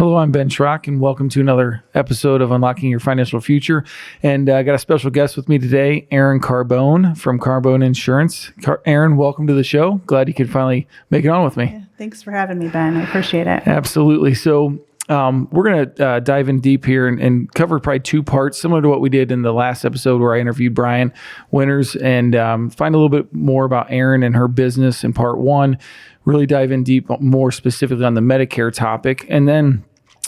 Hello, I'm Ben Schrock, and welcome to another episode of Unlocking Your Financial Future. And I got a special guest with me today, Erin Carbone from Carbone Insurance. Erin, welcome to the show. Glad you could finally make it on with me. Yeah, thanks for having me, Ben. I appreciate it. Absolutely. So we're going to dive in deep here and cover probably two parts, similar to what we did in the last episode where I interviewed Brian Winters, and find a little bit more about Erin and her business in part one, really dive in deep more specifically on the Medicare topic, and then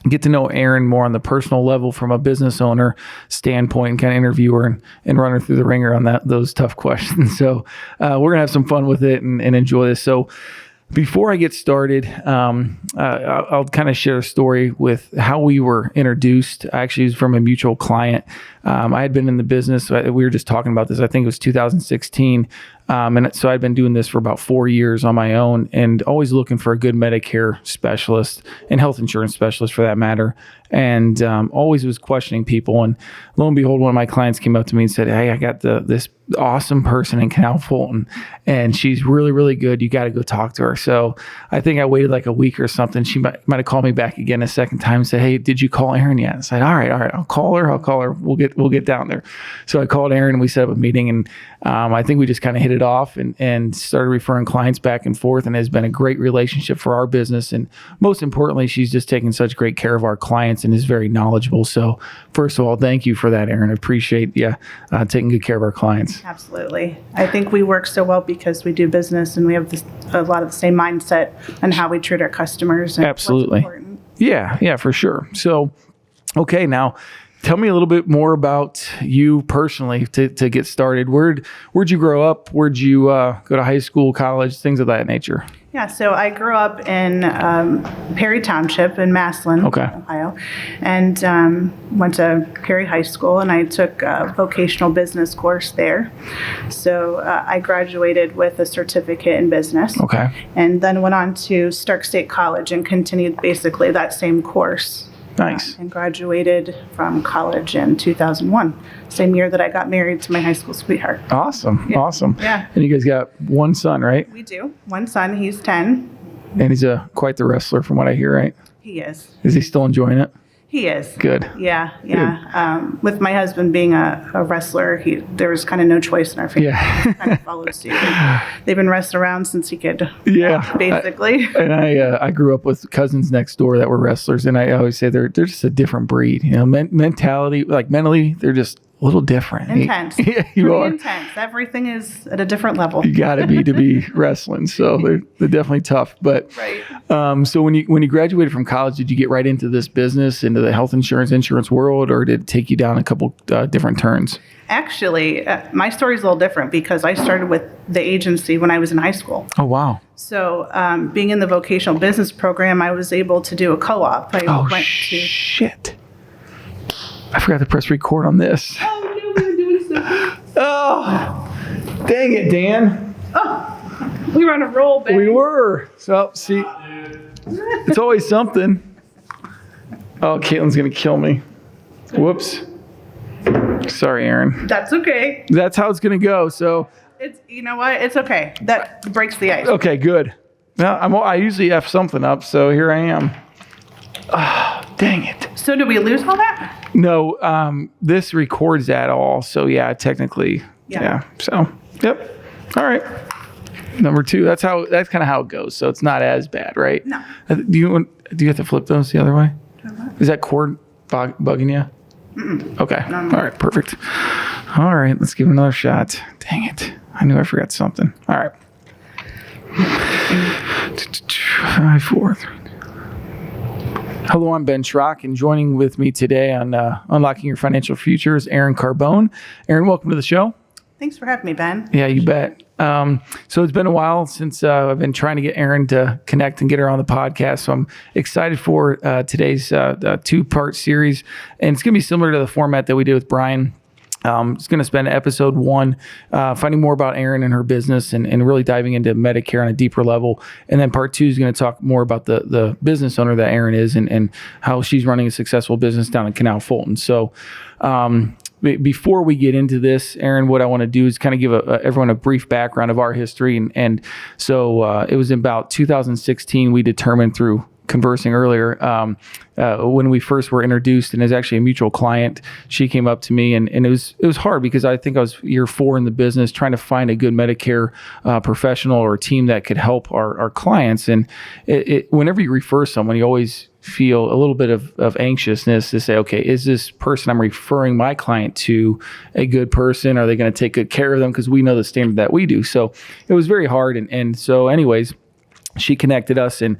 get to know Erin more on the personal level from a business owner standpoint, and kind of interview her and run her through the ringer on those tough questions. So we're going to have some fun with it and enjoy this. So before I get started, I'll kind of share a story with how we were introduced. Actually, it's from a mutual client. I had been in the business. We were just talking about this. I think it was 2016. And so I'd been doing this for about 4 years on my own and always looking for a good Medicare specialist and health insurance specialist for that matter. And always was questioning people. And lo and behold, one of my clients came up to me and said, "Hey, I got this awesome person in Canal Fulton, and she's really, really good. You got to go talk to her." So I think I waited like a week or something. She might have called me back again a second time and said, "Hey, did you call Erin yet?" I said, all right. I'll call her. We'll get down there. So I called Erin and we set up a meeting, and I think we just kind of hit it off and started referring clients back and forth, and it has been a great relationship for our business. And most importantly, she's just taking such great care of our clients and is very knowledgeable. So first of all, thank you for that, Erin. I appreciate you taking good care of our clients. Absolutely. I think we work so well because we do business and we have a lot of the same mindset on how we treat our customers. And absolutely. What's important. Yeah, for sure. So, okay, now tell me a little bit more about you personally to get started. Where'd you grow up? Where'd you go to high school, college, things of that nature? Yeah, so I grew up in Perry Township in Massillon, Ohio, and went to Perry High School, and I took a vocational business course there. So I graduated with a certificate in business. Okay. And then went on to Stark State College and continued basically that same course. Nice. And graduated from college in 2001, same year that I got married to my high school sweetheart. Awesome. Yeah. Awesome. Yeah. And you guys got one son, right? We do. One son, he's 10. And he's quite the wrestler from what I hear, right? He is. Is he still enjoying it? He is. Good. Yeah. With my husband being a wrestler, there was kind of no choice in our family. Yeah. He kind of followed suit. They've been wrestling around since he could. Yeah. Basically. I grew up with cousins next door that were wrestlers, and I always say they're just a different breed. You know, mentality, like mentally, they're just a little different. Intense. Yeah, you are. Intense. Everything is at a different level. You got to be wrestling. So they're definitely tough. But right. So when you graduated from college, did you get right into this business, into the health insurance world, or did it take you down a couple different turns? Actually, my story is a little different because I started with the agency when I was in high school. Oh, wow. So being in the vocational business program, I was able to do a co-op. Shit. I forgot to press record on this. Oh, no, we were doing so good. Oh, dang it, Dan. Oh, we were on a roll, baby. We were. So, see, it's always something. Oh, Caitlin's going to kill me. Whoops. Sorry, Erin. That's okay. That's how it's going to go. So, you know what? It's okay. That breaks the ice. Okay, good. Now, I usually F something up, so here I am. Oh, dang it. So did we lose all that? No, this records that all. So yeah, technically, yeah. So, yep. All right. Number 2. That's kind of how it goes. So it's not as bad, right? No. Do you have to flip those the other way? Is that cord bugging you? Mm-mm. Okay. No. All right. Perfect. All right. Let's give it another shot. Dang it. I knew I forgot something. All right. 5, 4, 3. Hello, I'm Ben Schrock, and joining with me today on Unlocking Your Financial Future is Erin Carbone. Erin, welcome to the show. Thanks for having me, Ben. Yeah, you bet. So it's been a while since I've been trying to get Erin to connect and get her on the podcast. So I'm excited for today's 2-part series, and it's going to be similar to the format that we did with Brian. It's going to spend episode 1 finding more about Erin and her business and really diving into Medicare on a deeper level. And then part 2 is going to talk more about the business owner that Erin is and how she's running a successful business down in Canal Fulton. So before we get into this, Erin, what I want to do is kind of give everyone a brief background of our history. And so it was about 2016 we determined through conversing earlier, when we first were introduced, and as actually a mutual client, she came up to me, and it was hard because I think I was year 4 in the business trying to find a good Medicare professional or team that could help our clients. And whenever you refer someone, you always feel a little bit of anxiousness to say, okay, is this person I'm referring my client to a good person? Are they going to take good care of them? Because we know the standard that we do. So it was very hard. And so anyways, she connected us, and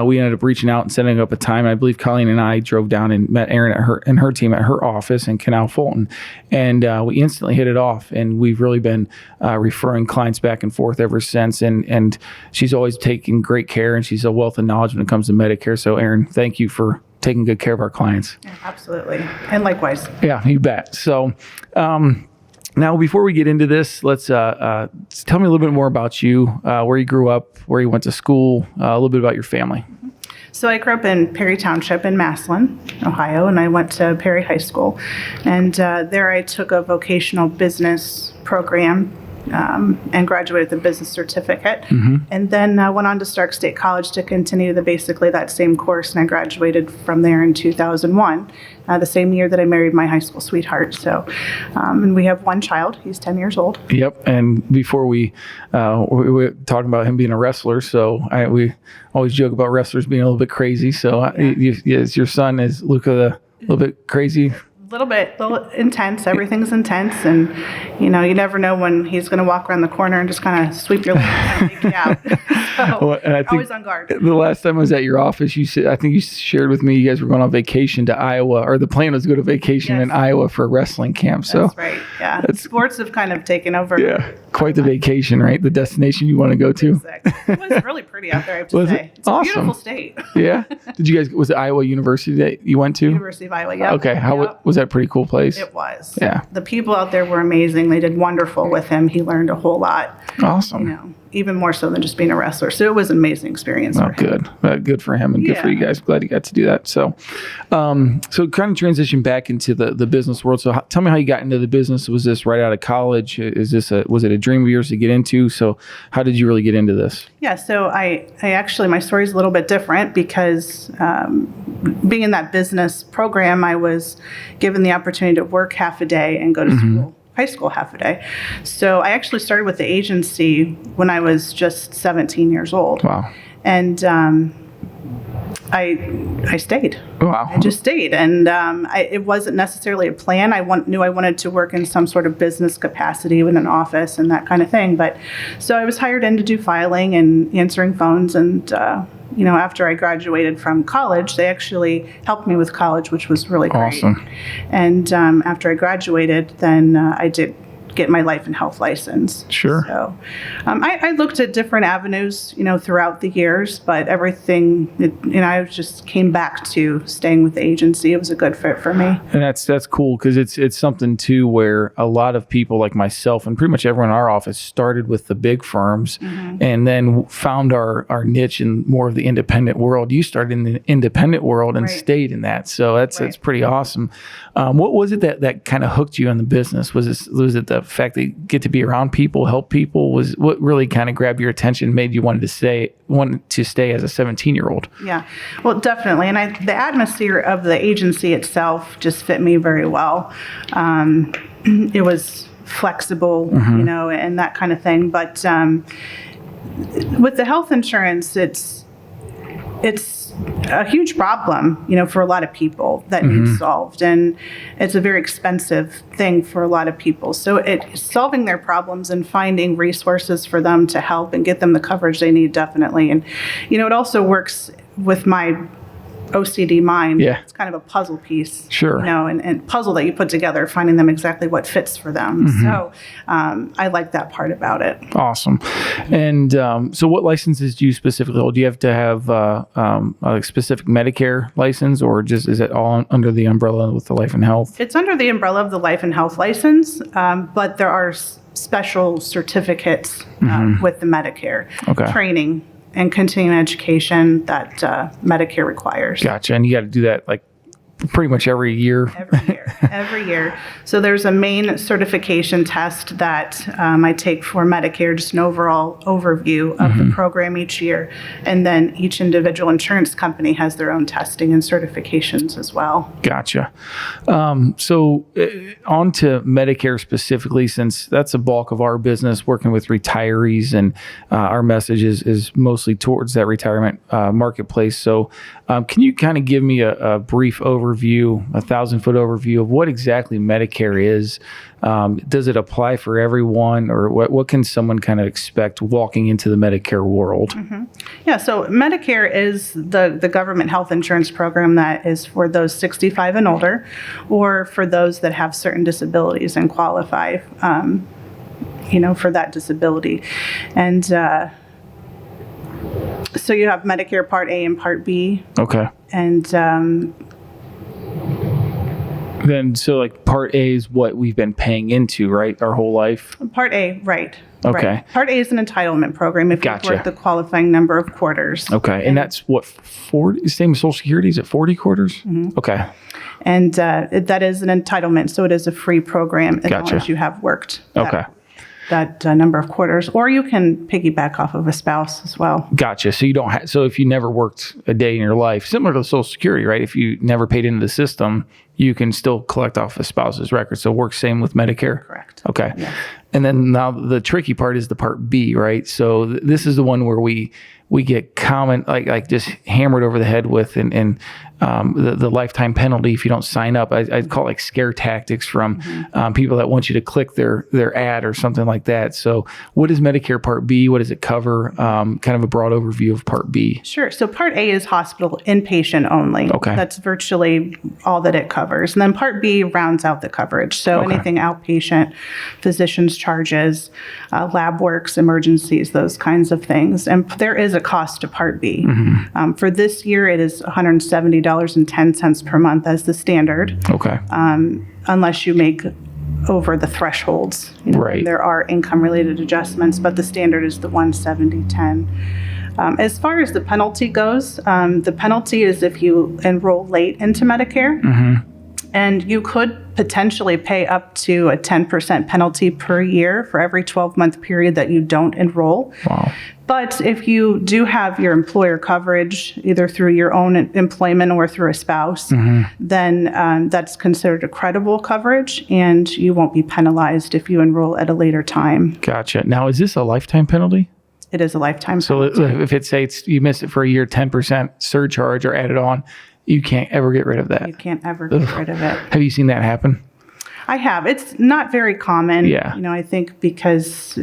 we ended up reaching out and setting up a time. I believe Colleen and I drove down and met Erin and her team at her office in Canal Fulton, and we instantly hit it off. And we've really been referring clients back and forth ever since. And she's always taken great care, and she's a wealth of knowledge when it comes to Medicare. So, Erin, thank you for taking good care of our clients. Yeah, absolutely, and likewise. Yeah, you bet. So. Now, before we get into this, let's tell me a little bit more about you, where you grew up, where you went to school, a little bit about your family. So I grew up in Perry Township in Massillon, Ohio, and I went to Perry High School. And there I took a vocational business program and graduated with a business certificate. And then went on to Stark State College to continue basically that same course, and I graduated from there in 2001, the same year that I married my high school sweetheart. So, and we have one child. He's 10 years old. Yep. And before we were talking about him being a wrestler, so we always joke about wrestlers being a little bit crazy. So yes, your son is Luca, a little bit crazy. A little intense. Everything's intense, and you never know when he's going to walk around the corner and just kind of sweep your legs and take you out. So, and I think always on guard. The last time I was at your office, I think you shared with me you guys were going on vacation to Iowa, or the plan was to go to vacation in Iowa for a wrestling camp. So that's right. Yeah, sports have kind of taken over. Yeah, quite the vacation, right? The destination you want to go to. Exactly. It was really pretty out there, I have to say. It's awesome. A beautiful state. Yeah. Did you guys? Was it Iowa University that you went to? University of Iowa. Yeah. Okay. Was that a pretty cool place? It was. Yeah. The people out there were amazing. They did wonderful with him. He learned a whole lot. Awesome. Even more so than just being a wrestler. So it was an amazing experience for him. Good. Good for him, and good for you guys. Glad you got to do that. So, so kind of transition back into the business world. So tell me how you got into the business. Was this right out of college? Was it a dream of yours to get into? So how did you really get into this? Yeah. So I actually, my story is a little bit different because being in that business program, I was given the opportunity to work half a day and go to school. High school half a day. So I actually started with the agency when I was just 17 years old. Wow. And I stayed. Wow. I just stayed. And it wasn't necessarily a plan. I knew I wanted to work in some sort of business capacity with an office and that kind of thing. But so I was hired in to do filing and answering phones. And after I graduated from college, they actually helped me with college, which was really great. Awesome. And after I graduated, then I did get my life and health license. Sure. So I looked at different avenues, throughout the years, but everything, I just came back to staying with the agency. It was a good fit for me. And that's cool because it's something too where a lot of people like myself and pretty much everyone in our office started with the big firms and then found our niche in more of the independent world. You started in the independent world and stayed in that. So that's pretty awesome. What was it that kind of hooked you in the business? Was it the fact that you get to be around people, help people? Was what really kind of grabbed your attention, made you want to stay as a 17-year-old? Yeah, well, definitely. And the atmosphere of the agency itself just fit me very well. It was flexible, and that kind of thing. But with the health insurance, it's a huge problem, for a lot of people that needs solved. And it's a very expensive thing for a lot of people. So it's solving their problems and finding resources for them to help and get them the coverage they need, definitely. And, it also works with my OCD mind. Yeah. It's kind of a puzzle piece. Sure. And puzzle that you put together, finding them exactly what fits for them. So I like that part about it. Awesome. And so what licenses do you specifically hold? Do you have to have a specific Medicare license, or just is it all under the umbrella with the life and health? It's under the umbrella of the life and health license, but there are special certificates with the Medicare training and continuing education that Medicare requires. Gotcha. And you got to do that like pretty much every year. Every year. So there's a main certification test that I take for Medicare, just an overall overview of the program each year. And then each individual insurance company has their own testing and certifications as well. Gotcha. So on to Medicare specifically, since that's the bulk of our business, working with retirees, and our message is mostly towards that retirement marketplace. So can you kind of give me a brief overview, a 1,000-foot overview of what exactly Medicare is? Does it apply for everyone, or what can someone kind of expect walking into the Medicare world? Yeah, so Medicare is the government health insurance program that is for those 65 and older, or for those that have certain disabilities and qualify, for that disability. And so you have Medicare Part A and Part B. Okay. And then, so like Part A is what we've been paying into, right? Our whole life? Part A, right. Okay. Right. Part A is an entitlement program if Gotcha. you've worked the qualifying number of quarters. Okay. And that's what, 40? Same as Social Security? Is it 40 quarters? Okay. And that is an entitlement, so it is a free program as long as you have worked that number of quarters, or you can piggyback off of a spouse as well. Gotcha. So you don't so if you never worked a day in your life, similar to Social Security, right? If you never paid into the system, you can still collect off a spouse's record. So it works same with Medicare? Correct. Okay. Yes. And then now the tricky part is the Part B, right? So this is the one where we get common, like just hammered over the head with, and the lifetime penalty if you don't sign up. I'd call it like scare tactics from people that want you to click their ad or something like that. So what is Medicare Part B? What does it cover? Kind of a broad overview of Part B. Sure. So Part A is hospital inpatient only. Okay. That's virtually all that it covers. And then Part B rounds out the coverage. So anything outpatient, physician's charges, lab works, emergencies, those kinds of things. And there is a cost to Part B. For this year, it is $170.10 per month as the standard. Okay. Unless you make over the thresholds. Right. There are income-related adjustments, but the standard is the $170.10. As far as the penalty goes, the penalty is if you enroll late into Medicare, and you could potentially pay up to a 10% penalty per year for every 12-month period that you don't enroll. Wow. But if you do have your employer coverage, either through your own employment or through a spouse, then that's considered a credible coverage, and you won't be penalized if you enroll at a later time. Gotcha. Now, is this a lifetime penalty? It is a lifetime penalty. So if it says you missed it for a year, 10% surcharge or added on, you can't ever get rid of that. You can't ever get rid of it. Have you seen that happen? I have. It's not very common. Yeah. I think because,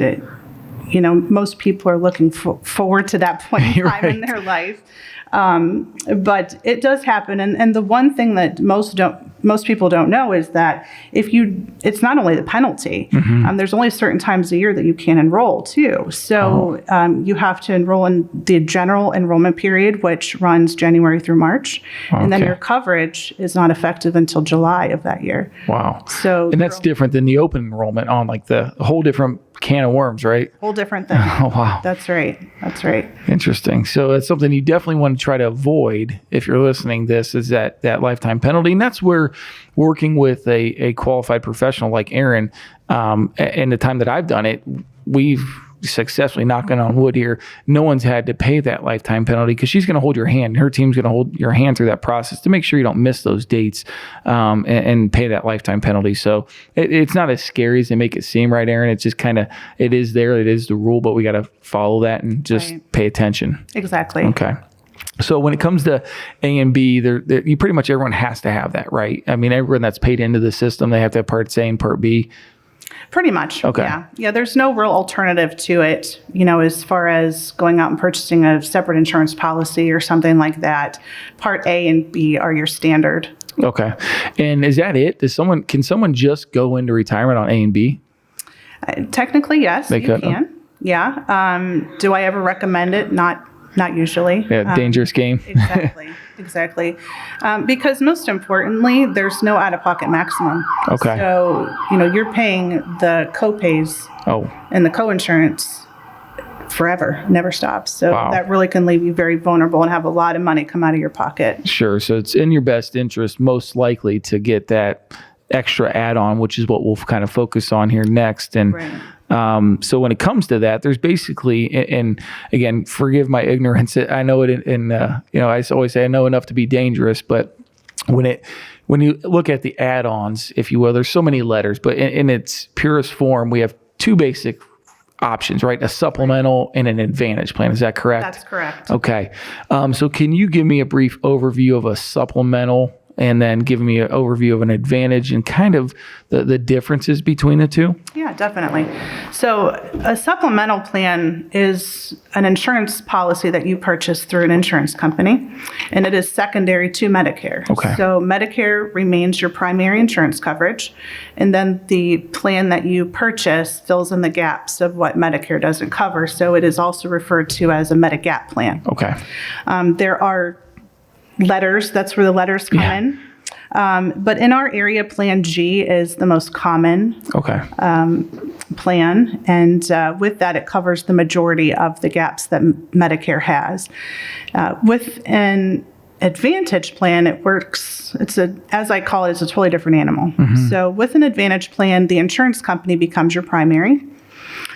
most people are looking forward to that point in time in their life. But it does happen. And the one thing that most people don't know is that it's not only the penalty, there's only certain times a year that you can enroll too. So you have to enroll in the general enrollment period, which runs January through March. And then your coverage is not effective until July of that year. Wow. And that's different than the open enrollment on like the whole different can of worms, right? Whole different thing. Oh, wow. That's right. Interesting. So it's something you definitely want to try to avoid if you're listening. This is that lifetime penalty. And that's where working with a qualified professional like Erin, and the time that I've done it, we've successfully, knocking on wood here, no one's had to pay that lifetime penalty because she's going to hold your hand. Her team's going to hold your hand through that process to make sure you don't miss those dates and pay that lifetime penalty. So it's not as scary as they make it seem, right, Erin? It's just kind of, it is there. It is the rule, but we got to follow that and just pay attention. Exactly. Okay. So when it comes to A and B, you pretty much everyone has to have that, right? I mean, everyone that's paid into the system, they have to have Part A and Part B. Pretty much. Okay. Yeah. There's no real alternative to it, as far as going out and purchasing a separate insurance policy or something like that. Part A and B are your standard. Okay. And is that it? Can someone just go into retirement on A and B? Technically, yes, you can. Yeah. Do I ever recommend it? Not usually. Yeah, dangerous game. Exactly. Because most importantly, there's no out-of-pocket maximum. Okay. So, you're paying the co-pays and the co-insurance forever, never stops. So Wow. that really can leave you very vulnerable and have a lot of money come out of your pocket. Sure. So it's in your best interest, most likely, to get that extra add-on, which is what we'll kind of focus on here next. And so when it comes to that, there's basically, and again, forgive my ignorance. I know it in I always say I know enough to be dangerous, but when you look at the add-ons, if you will, there's so many letters, but in its purest form, we have two basic options, right? A supplemental and an advantage plan. Is that correct? That's correct. Okay. So can you give me a brief overview of a supplemental and then give me an overview of an advantage and kind of the differences between the two? Yeah, definitely. So a supplemental plan is an insurance policy that you purchase through an insurance company, and it is secondary to Medicare. Okay. So Medicare remains your primary insurance coverage, and then the plan that you purchase fills in the gaps of what Medicare doesn't cover. So it is also referred to as a Medigap plan. Okay. There are letters, that's where the letters come in. But in our area, Plan G is the most common plan. And with that, it covers the majority of the gaps that Medicare has. With an Advantage plan, it works, as I call it, it's a totally different animal. So with an Advantage plan, the insurance company becomes your primary.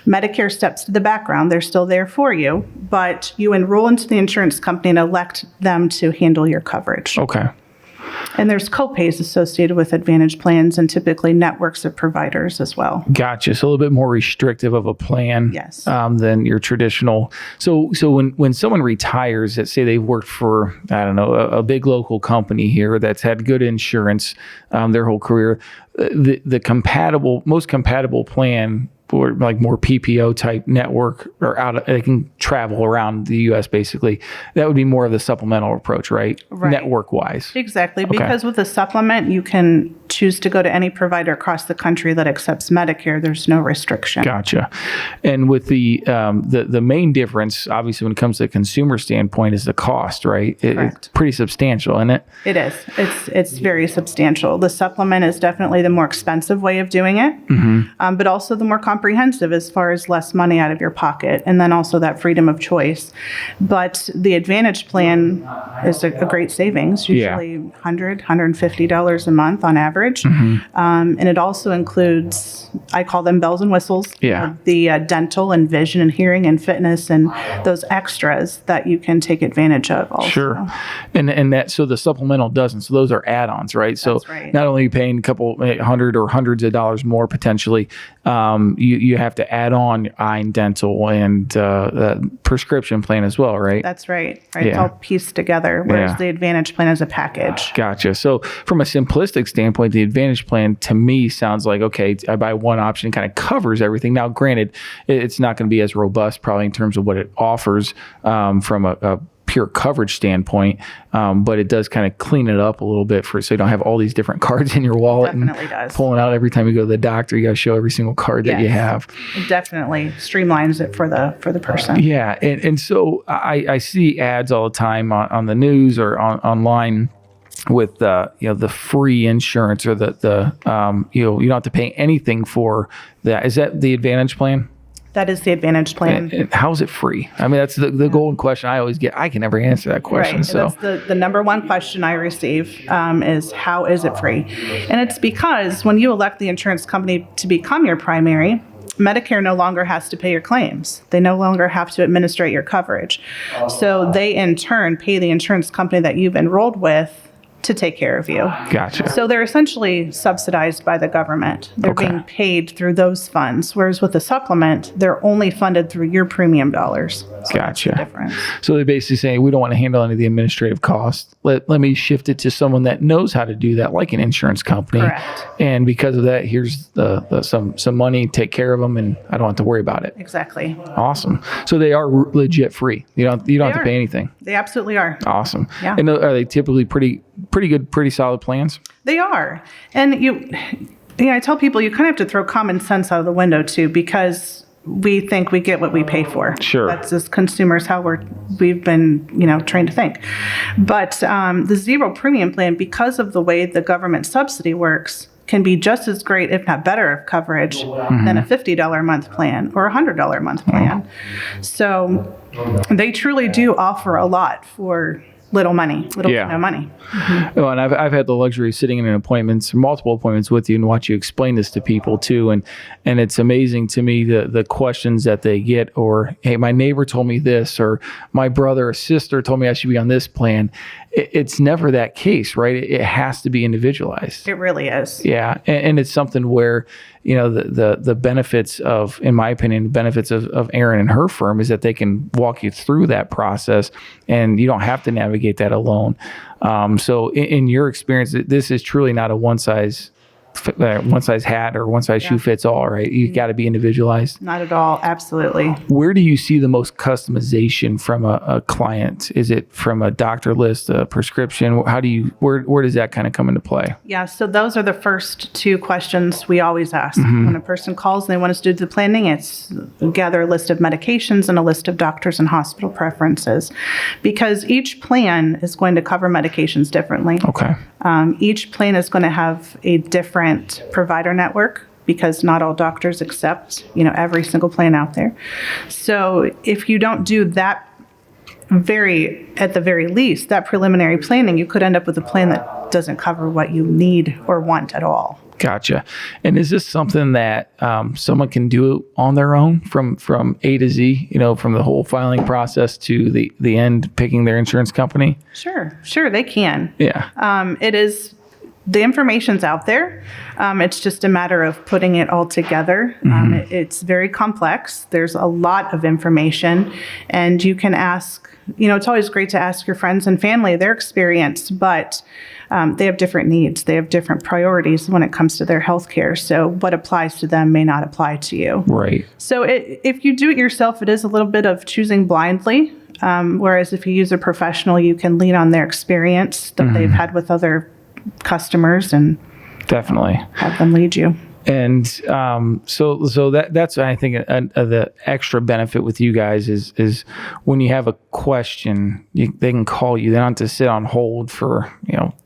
Medicare steps to the background. They're still there for you, but you enroll into the insurance company and elect them to handle your coverage. Okay. And there's co-pays associated with Advantage plans and typically networks of providers as well. Gotcha. So a little bit more restrictive of a plan Yes. Than your traditional. So when someone retires, let's say they've worked for, I don't know, a big local company here that's had good insurance their whole career, the most compatible plan or like more PPO type network or they can travel around the U.S. basically. That would be more of the supplemental approach, right? Network wise. Exactly. Because with a supplement, you can choose to go to any provider across the country that accepts Medicare. There's no restriction. Gotcha. And with the main difference, obviously, when it comes to the consumer standpoint, is the cost, right? It's pretty substantial, isn't it? It is. It's very substantial. The supplement is definitely the more expensive way of doing it, but also the more comprehensive as far as less money out of your pocket, and then also that freedom of choice. But the Advantage plan is a great savings, usually $100, $150 a month on average. And it also includes, I call them bells and whistles, the dental and vision and hearing and fitness and those extras that you can take advantage of also. Sure. And that, so the supplemental doesn't. So those are add-ons, right? So not only are you paying a couple hundred or hundreds of dollars more potentially, you have to add on eye and dental and prescription plan as well, right? That's right. It's all pieced together, whereas the Advantage plan is a package. Gotcha. So from a simplistic standpoint, the Advantage plan to me sounds like, okay, I buy one option, it kind of covers everything. Now, granted, it's not going to be as robust probably in terms of what it offers from a pure coverage standpoint, but it does kind of clean it up a little bit so you don't have all these different cards in your wallet and pulling out every time you go to the doctor. You got to show every single card that you have. It definitely streamlines it for the person. Yeah, and so I see ads all the time on the news or online with the free insurance or the you don't have to pay anything for that. Is that the Advantage plan? That is the Advantage plan. And how is it free? I mean, that's the golden question I always get. I can never answer that question. Right. So that's the number one question I receive is how is it free? And it's because when you elect the insurance company to become your primary, Medicare no longer has to pay your claims. They no longer have to administrate your coverage. So they in turn pay the insurance company that you've enrolled with to take care of you. Gotcha. So they're essentially subsidized by the government. They're being paid through those funds, whereas with the supplement, they're only funded through your premium dollars. So gotcha. That's the difference. So they basically say, we don't want to handle any of the administrative costs. Let me shift it to someone that knows how to do that, like an insurance company. Correct. And because of that, here's some money, take care of them, and I don't have to worry about it. Exactly. Awesome. So they are legit free. You don't have to pay anything. They absolutely are. Awesome. Yeah. And are they typically pretty good, pretty solid plans? They are. And I tell people you kind of have to throw common sense out of the window too, because we think we get what we pay for. Sure. That's as consumers how we've been, trained to think. But the zero premium plan, because of the way the government subsidy works, can be just as great, if not better, of coverage than a $50 a month plan or a $100 a month plan. So they truly do offer a lot for little money, to no money. Well, and I've had the luxury of sitting in multiple appointments with you and watch you explain this to people too. And it's amazing to me the questions that they get, or, hey, my neighbor told me this, or my brother or sister told me I should be on this plan. It's never that case, right? It has to be individualized. It really is. Yeah. And it's something where, the benefits of, in my opinion, the benefits of Erin and her firm is that they can walk you through that process and you don't have to navigate that alone. So in your experience, this is truly not a one size hat or one size shoe fits all, right? You got to be individualized. Not at all. Absolutely. Where do you see the most customization from a client? Is it from a doctor list, a prescription? Where does that kind of come into play? Yeah. So those are the first two questions we always ask. When a person calls and they want us to do the planning, it's gather a list of medications and a list of doctors and hospital preferences, because each plan is going to cover medications differently. Okay. Each plan is going to have a different provider network, because not all doctors accept, every single plan out there. So if you don't do that at the very least, that preliminary planning, you could end up with a plan that doesn't cover what you need or want at all. Gotcha. And is this something that someone can do on their own from A to Z, from the whole filing process to the end, picking their insurance company? Sure, they can. Yeah. It is. The information's out there. It's just a matter of putting it all together. It's very complex. There's a lot of information, and you can ask, it's always great to ask your friends and family their experience, but they have different needs. They have different priorities when it comes to their health care. So what applies to them may not apply to you. Right. So if you do it yourself, it is a little bit of choosing blindly. Whereas if you use a professional, you can lean on their experience that they've had with other customers and definitely have them lead you. And so that's I think the extra benefit with you guys is when you have a question, they can call you. They don't have to sit on hold for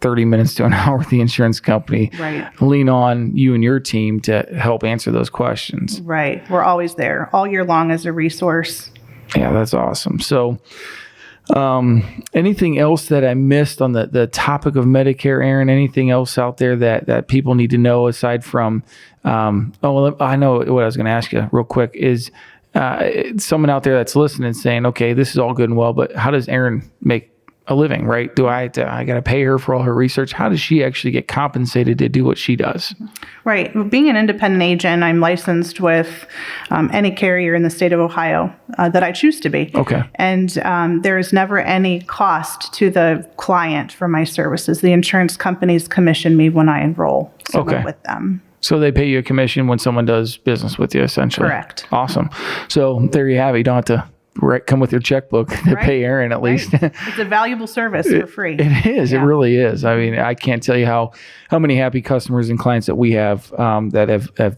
30 minutes to an hour with the insurance company. Right. Lean on you and your team to help answer those questions. Right. We're always there all year long as a resource. Yeah, that's awesome. So anything else that I missed on the topic of Medicare, Erin? Anything else out there that people need to know aside from, I know what I was going to ask you real quick is, someone out there that's listening saying, okay, this is all good and well, but how does Erin make a living, right? I got to pay her for all her research? How does she actually get compensated to do what she does? Right. Being an independent agent, I'm licensed with any carrier in the state of Ohio that I choose to be. Okay. And there is never any cost to the client for my services. The insurance companies commission me when I enroll someone with them. So they pay you a commission when someone does business with you, essentially. Correct. Awesome. So there you have it. You don't have to come with your checkbook to pay Erin at least. It's a valuable service for free. It is. Yeah. It really is. I mean, I can't tell you how many happy customers and clients that we have that have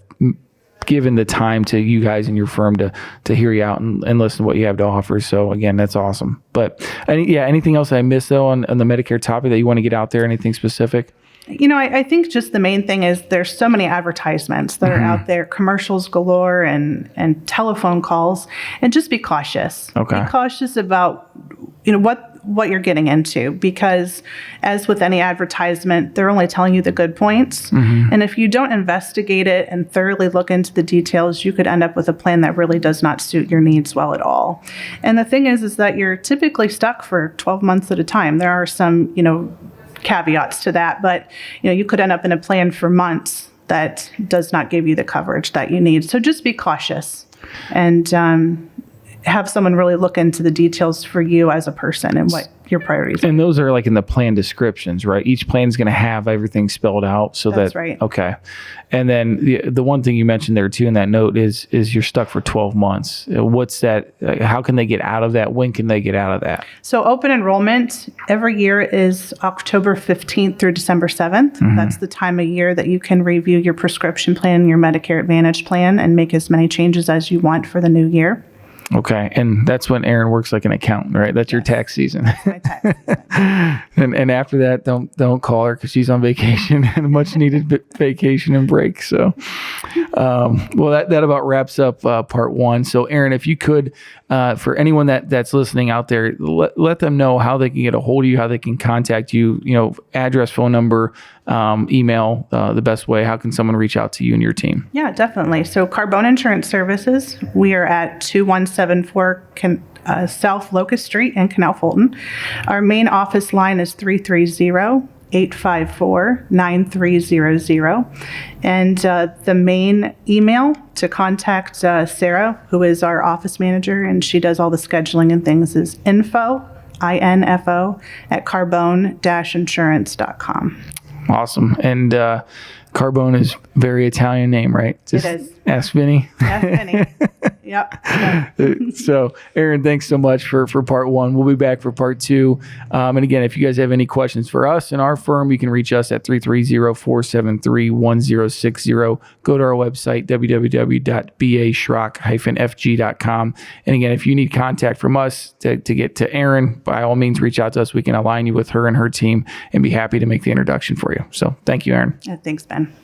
given the time to you guys and your firm to hear you out and listen to what you have to offer. So again, that's awesome. But anything else I missed though on the Medicare topic that you want to get out there? Anything specific? I think just the main thing is there's so many advertisements that are out there, commercials galore and telephone calls, and just be cautious. Okay. Be cautious about, what you're getting into, because as with any advertisement, they're only telling you the good points. And if you don't investigate it and thoroughly look into the details, you could end up with a plan that really does not suit your needs well at all. And the thing is that you're typically stuck for 12 months at a time. There are some, caveats to that, but you could end up in a plan for months that does not give you the coverage that you need. So just be cautious and have someone really look into the details for you as a person and what your priorities are. And those are like in the plan descriptions, right? Each plan is going to have everything spelled out. So that's right. Okay. And then the one thing you mentioned there too in that note is you're stuck for 12 months. What's that? How can they get out of that? When can they get out of that? So open enrollment every year is October 15th through December 7th. That's the time of year that you can review your prescription plan, your Medicare Advantage plan, and make as many changes as you want for the new year. Okay. And that's when Erin works like an accountant, right? That's your tax season. That's my tax season. and after that, don't call her because she's on vacation and a much needed vacation and break. So, well, that about wraps up part one. So Erin, if you could, for anyone that's listening out there, let them know how they can get a hold of you, how they can contact you, address, phone number, email, the best way. How can someone reach out to you and your team? Yeah, definitely. So Carbone Insurance Services, we are at 2174 South Locust Street in Canal Fulton. Our main office line is 330-854-9300. And the main email to contact Sarah, who is our office manager, and she does all the scheduling and things, is info at carbone-insurance.com. Awesome. And Carbone is very Italian name, right? It is. Ask Vinny. Ask Vinny. Yep. So, Erin, thanks so much for part one. We'll be back for part two. And again, if you guys have any questions for us and our firm, you can reach us at 330-473-1060. Go to our website, www.baschrock-fg.com. And again, if you need contact from us to get to Erin, by all means, reach out to us. We can align you with her and her team and be happy to make the introduction for you. So thank you, Erin. Thanks, Ben.